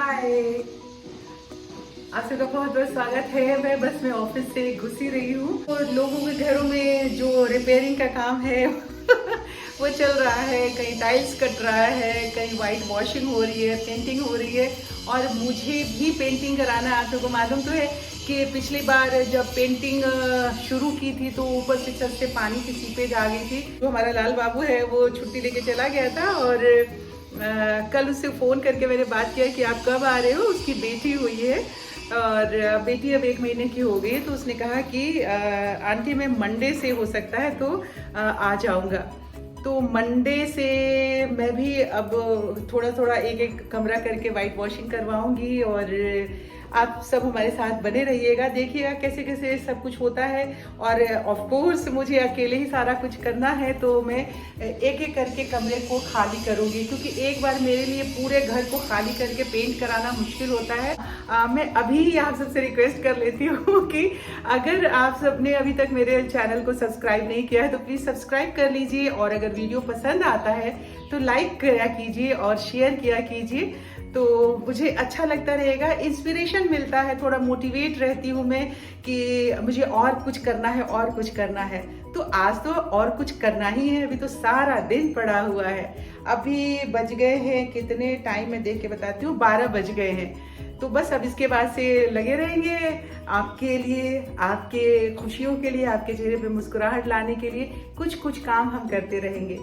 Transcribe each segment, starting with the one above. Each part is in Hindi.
हाय, आप सबका बहुत बहुत स्वागत है। मैं ऑफिस से घुस ही रही हूँ और लोगों के घरों में जो रिपेयरिंग का काम है वो चल रहा है। कहीं टाइल्स कट रहा है, कहीं वाइट वॉशिंग हो रही है, पेंटिंग हो रही है और मुझे भी पेंटिंग कराना है। आप सबको मालूम तो है कि पिछली बार जब पेंटिंग शुरू की थी तो ऊपर से छत से पानी की सीपेज आ गई थी। जो हमारा लाल बाबू है वो छुट्टी लेके चला गया था और कल उससे फ़ोन करके मैंने बात किया कि आप कब आ रहे हो। उसकी बेटी हुई है और बेटी अब 1 महीने की हो गई है, तो उसने कहा कि आंटी मैं मंडे से हो सकता है तो आ जाऊँगा। तो मंडे से मैं भी अब थोड़ा थोड़ा एक एक कमरा करके वाइट वॉशिंग करवाऊँगी और आप सब हमारे साथ बने रहिएगा, देखिएगा कैसे कैसे सब कुछ होता है। और ऑफ कोर्स मुझे अकेले ही सारा कुछ करना है, तो मैं एक एक करके कमरे को खाली करूँगी, क्योंकि एक बार मेरे लिए पूरे घर को खाली करके पेंट कराना मुश्किल होता है। मैं अभी आप सबसे रिक्वेस्ट कर लेती हूँ कि अगर आप सब ने अभी तक मेरे चैनल को सब्सक्राइब नहीं किया है तो प्लीज़ सब्सक्राइब कर लीजिए, और अगर वीडियो पसंद आता है तो लाइक किया कीजिए और शेयर किया कीजिए, तो मुझे अच्छा लगता रहेगा, इंस्पिरेशन मिलता है, थोड़ा मोटिवेट रहती हूँ मैं कि मुझे और कुछ करना है और कुछ करना है। तो आज तो और कुछ करना ही है, अभी तो सारा दिन पड़ा हुआ है। अभी बज गए हैं कितने, टाइम में देख के बताती हूँ, 12 बज गए हैं। तो बस अब इसके बाद से लगे रहेंगे आपके लिए, आपके खुशियों के लिए, आपके चेहरे पे मुस्कुराहट लाने के लिए कुछ कुछ काम हम करते रहेंगे।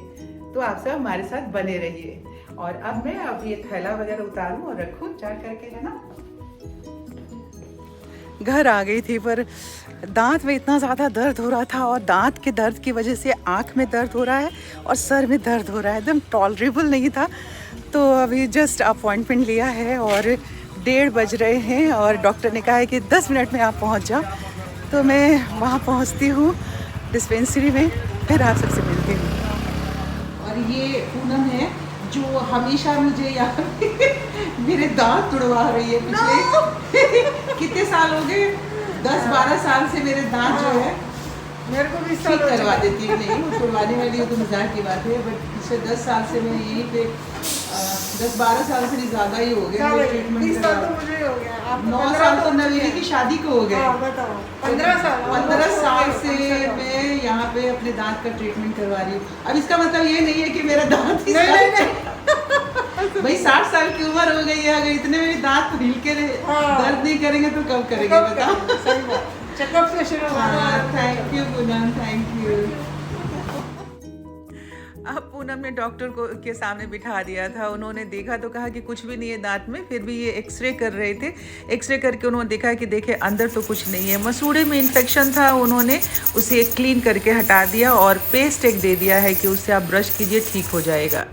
तो आप सब हमारे साथ बने रहिए। और अब मैं ये थैला वगैरह उतारूं और रखूं चार करके, है ना। घर आ गई थी पर दांत में इतना ज़्यादा दर्द हो रहा था और दांत के दर्द की वजह से आँख में दर्द हो रहा है और सर में दर्द हो रहा है, एकदम टॉलरेबल नहीं था। तो अभी जस्ट अपॉइंटमेंट लिया है और 1:30 बज रहे हैं और डॉक्टर ने कहा है कि 10 मिनट में आप पहुंच जाओ। तो मैं वहाँ पहुँचती हूँ डिस्पेंसरी में, फिर आप सबसे मिलती हूँ। और ये पूनम है जो हमेशा मुझे यहाँ मेरे दांत तुड़वा रही है। पिछले कितने साल हो गए, 10-12 साल से मेरे दांत जो है मेरे को भी ठीक करवा देती है। नहीं वो तुड़वाने वाली है तो मजाक की बात है, बट पिछले 10 साल से मैं यहीं पे 10-12 साल से ज़्यादा ही हो गया ट्रीटमेंट। 20 साल तो मुझे हो गया। आप 9 साल तो नवीनी की शादी को हो गए। बताओ 15 साल से मैं यहाँ पे अपने दांत का ट्रीटमेंट करवा रही हूँ। अब इसका मतलब ये नहीं है कि मेरा दांत ही भाई 60 साल की उम्र हो गई है, अगर इतने में दांत हिल के दर्द नहीं करेंगे तो कब करेंगे बताओ। चेकअप से शुरू। Thank you Poonam, thank you. अब पूनम ने डॉक्टर को के सामने बिठा दिया था, उन्होंने देखा तो कहा कि कुछ भी नहीं है दांत में, फिर भी ये एक्सरे कर रहे थे। एक्सरे करके उन्होंने देखा कि देखे अंदर तो कुछ नहीं है, मसूड़े में इन्फेक्शन था, उन्होंने उसे क्लीन करके हटा दिया और पेस्ट एक दे दिया है कि उससे आप ब्रश कीजिए ठीक हो जाएगा।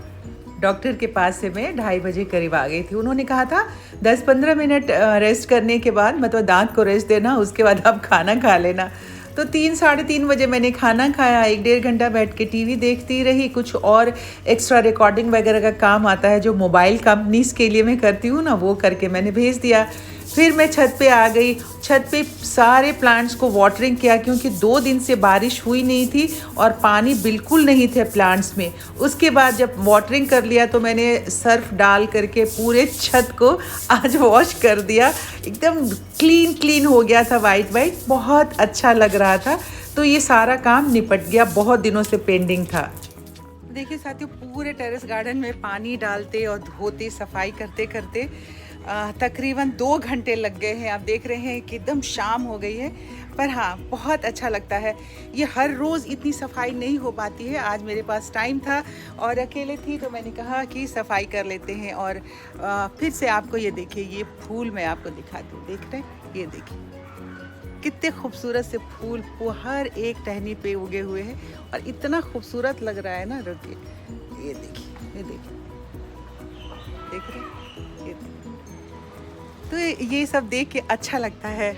डॉक्टर के पास से मैं 2:30 बजे करीब आ गई थी। उन्होंने कहा था 10-15 मिनट रेस्ट करने के बाद, मतलब दांत को रेस्ट देना, उसके बाद आप खाना खा लेना। तो 3-3:30 बजे मैंने खाना खाया, 1-1.5 घंटा बैठ के टीवी देखती रही। कुछ और एक्स्ट्रा रिकॉर्डिंग वगैरह का काम आता है जो मोबाइल कंपनीज के लिए मैं करती हूँ ना, वो करके मैंने भेज दिया। फिर मैं छत पे आ गई, छत पे सारे प्लांट्स को वाटरिंग किया, क्योंकि 2 दिन से बारिश हुई नहीं थी और पानी बिल्कुल नहीं थे प्लांट्स में। उसके बाद जब वाटरिंग कर लिया तो मैंने सर्फ डाल करके पूरे छत को आज वॉश कर दिया, एकदम क्लीन हो गया था, वाइट बहुत अच्छा लग रहा था। तो ये सारा काम निपट गया, बहुत दिनों से पेंडिंग था। देखिए साथियों, पूरे टेरेस गार्डन में पानी डालते और धोते, सफाई करते करते तकरीबन 2 घंटे लग गए हैं। आप देख रहे हैं कि एकदम शाम हो गई है, पर हाँ बहुत अच्छा लगता है। ये हर रोज़ इतनी सफाई नहीं हो पाती है, आज मेरे पास टाइम था और अकेले थी तो मैंने कहा कि सफाई कर लेते हैं। और फिर से आपको ये देखिए, ये फूल मैं आपको दिखाती हूँ, देख रहे हैं, ये देखिए कितने खूबसूरत से फूल वो हर एक टहनी पे उगे हुए हैं और इतना खूबसूरत लग रहा है ना। रुकिए, ये देखिए, ये देखिए, देख रहे हैं, ये तो ये सब देख के अच्छा लगता है।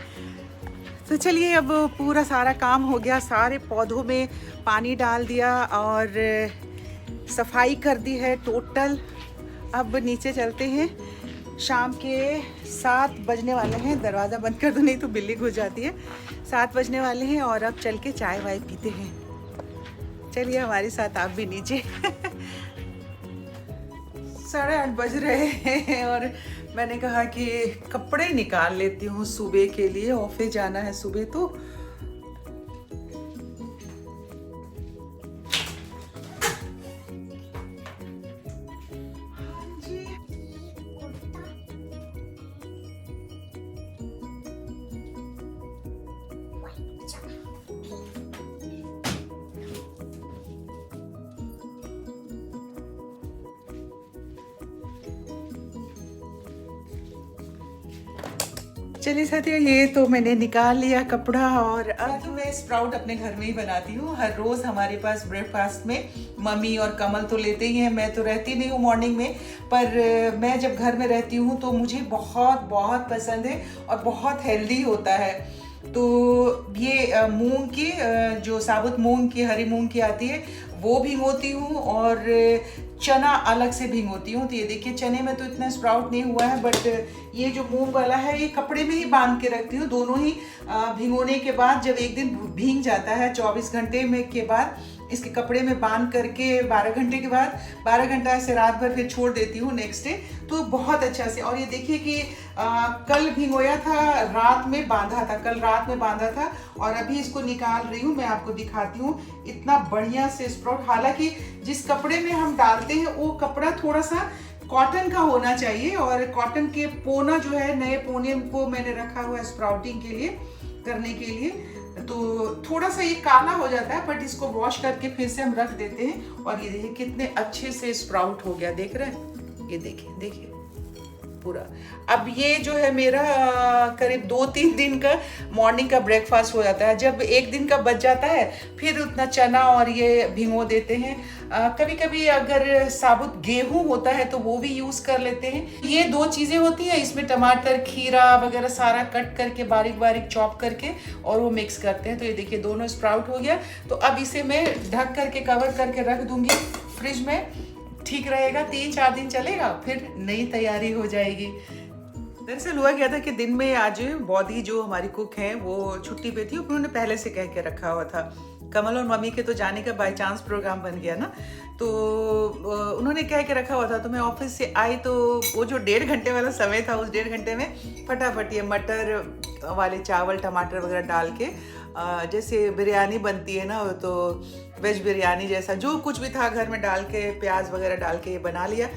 तो चलिए, अब पूरा सारा काम हो गया, सारे पौधों में पानी डाल दिया और सफाई कर दी है टोटल। अब नीचे चलते हैं, शाम के 7 बजने वाले हैं। दरवाज़ा बंद कर दो नहीं तो बिल्ली घुस जाती है। 7 बजने वाले हैं और अब चल के चाय वाय पीते हैं। चलिए हमारे साथ आप भी नीचे। 8:30 बज रहे हैं और मैंने कहा कि कपड़े निकाल लेती हूँ सुबह के लिए, ऑफिस जाना है सुबह तो। चलिए साथियों, ये तो मैंने निकाल लिया कपड़ा। और अब तो मैं स्प्राउट अपने घर में ही बनाती हूँ। हर रोज़ हमारे पास ब्रेकफास्ट में मम्मी और कमल तो लेते ही हैं, मैं तो रहती नहीं हूँ मॉर्निंग में, पर मैं जब घर में रहती हूँ तो मुझे बहुत बहुत पसंद है और बहुत हेल्दी होता है। तो ये मूंग की, जो साबुत मूंग की, हरी मूंग की आती है वो भिगोती हूँ और चना अलग से भिगोती हूँ। तो ये देखिए, चने में तो इतना स्प्राउट नहीं हुआ है, बट ये जो मूंग वाला है ये कपड़े में ही बांध के रखती हूँ। दोनों ही भिगोने के बाद जब एक दिन भीग जाता है 24 घंटे में के बाद, इसके कपड़े में बांध करके 12 घंटे के बाद 12 घंटा ऐसे रात भर फिर छोड़ देती हूँ नेक्स्ट डे, तो बहुत अच्छा से। और ये देखिए कि कल भिगोया था, रात में बांधा था, कल रात में बांधा था और अभी इसको निकाल रही हूँ, मैं आपको दिखाती हूँ। इतना बढ़िया से स्प्राउट, हालांकि जिस कपड़े में हम डालते हैं वो कपड़ा थोड़ा सा कॉटन का होना चाहिए, और कॉटन के पोना जो है, नए पोने को मैंने रखा हुआ है स्प्राउटिंग के लिए, करने के लिए। तो थोड़ा सा ये काला हो जाता है, बट इसको वॉश करके फिर से हम रख देते हैं। और ये देखिए कितने अच्छे से स्प्राउट हो गया, देख रहे हैं, ये देखिए देखिए पूरा। अब ये जो है मेरा करीब 2-3 दिन का मॉर्निंग का ब्रेकफास्ट हो जाता है। जब एक दिन का बच जाता है फिर उतना चना और ये भिगो देते हैं। कभी कभी अगर साबुत गेहूं होता है तो वो भी यूज कर लेते हैं। ये 2 चीजें होती है, इसमें टमाटर, खीरा वगैरह सारा कट करके बारीक बारीक चॉप करके और वो मिक्स करते हैं। तो ये देखिए दोनों स्प्राउट हो गया। तो अब इसे मैं ढक करके कवर करके रख दूंगी फ्रिज में, ठीक रहेगा, 3-4 दिन चलेगा, फिर नई तैयारी हो जाएगी। दरअसल हुआ क्या था कि दिन में आज बॉडी जो हमारी कुक हैं वो छुट्टी पे थी, उन्होंने पहले से कह के रखा हुआ था। कमल और मम्मी के तो जाने का बाय चांस प्रोग्राम बन गया ना, तो उन्होंने कह के रखा हुआ था। तो मैं ऑफिस से आई तो वो जो 1.5 घंटे वाला समय था, उस 1.5 घंटे में फटाफट ये मटर वाले चावल, टमाटर वगैरह डाल के, जैसे बिरयानी बनती है ना, तो वेज बिरयानी जैसा जो कुछ भी था घर में डाल के, प्याज वगैरह डाल के बना लिया।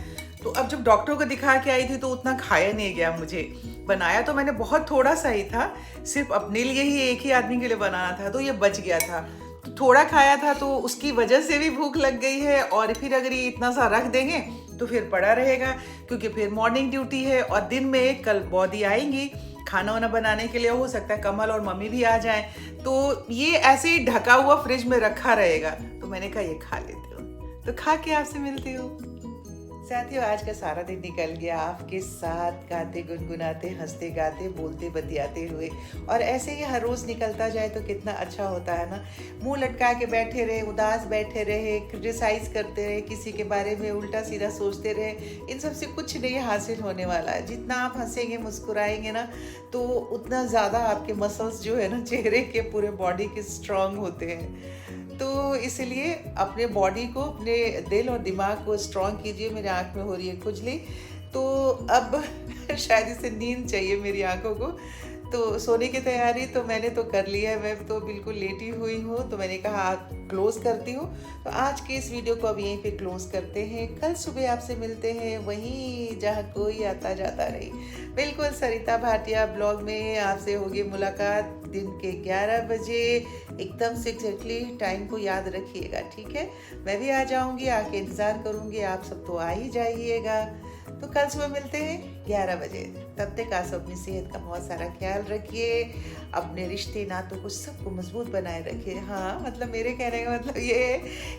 तो अब जब डॉक्टर को दिखा के आई थी तो उतना खाया नहीं गया मुझे। बनाया तो मैंने बहुत थोड़ा सा ही था, सिर्फ अपने लिए ही, एक ही आदमी के लिए बनाना था, तो ये बच गया था। तो थोड़ा खाया था तो उसकी वजह से भी भूख लग गई है, और फिर अगर ये इतना सा रख देंगे तो फिर पड़ा रहेगा, क्योंकि फिर मॉर्निंग ड्यूटी है और दिन में कल बॉडी आएंगी खाना वाना बनाने के लिए। हो सकता है कमल और मम्मी भी आ जाएं, तो ये ऐसे ही ढका हुआ फ्रिज में रखा रहेगा। तो मैंने कहा ये खा लेती हूँ, तो खा के आपसे मिलती हूँ। साथियों, आज का सारा दिन निकल गया आपके साथ गाते गुनगुनाते, हंसते गाते, बोलते बतियाते हुए। और ऐसे ही हर रोज़ निकलता जाए तो कितना अच्छा होता है ना। मुंह लटका के बैठे रहे, उदास बैठे रहे, क्रिटिसाइज करते रहे, किसी के बारे में उल्टा सीधा सोचते रहे, इन सब से कुछ नहीं हासिल होने वाला है। जितना आप हंसेंगे, मुस्कुराएंगे ना, तो उतना ज़्यादा आपके मसल्स जो है ना चेहरे के, पूरे बॉडी के स्ट्रांग होते हैं। तो इसलिए अपने बॉडी को, अपने दिल और दिमाग को स्ट्रॉन्ग कीजिए। मेरी आँख में हो रही है खुजली, तो अब शायद इससे नींद चाहिए मेरी आँखों को। तो सोने की तैयारी तो मैंने तो कर लिया है, मैं तो बिल्कुल लेटी हुई हूँ। तो मैंने कहा क्लोज़ करती हूँ। तो आज के इस वीडियो को अब यहीं पे क्लोज़ करते हैं। कल सुबह आपसे मिलते हैं वहीं जहाँ कोई आता जाता नहीं, बिल्कुल सरिता भाटिया ब्लॉग में आपसे होगी मुलाकात दिन के 11 बजे एकदम से एग्जैक्टली। टाइम को याद रखिएगा, ठीक है। मैं भी आ जाऊँगी, आके इंतज़ार करूँगी, आप सब तो आ ही जाइएगा। तो कल सुबह मिलते हैं 11 बजे। तब तक आप अपनी सेहत का बहुत सारा ख्याल रखिए, अपने रिश्ते नातों को सबको मजबूत बनाए रखिए। हाँ, मतलब मेरे कहने का मतलब ये है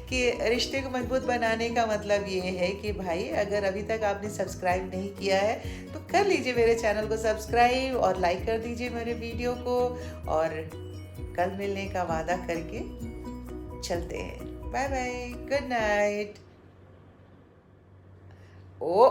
कि रिश्ते को मजबूत बनाने का मतलब ये है कि भाई, अगर अभी तक आपने सब्सक्राइब नहीं किया है तो कर लीजिए मेरे चैनल को सब्सक्राइब और लाइक कर दीजिए मेरे वीडियो को। और कल मिलने का वादा करके चलते हैं। Bye bye, good night. ओ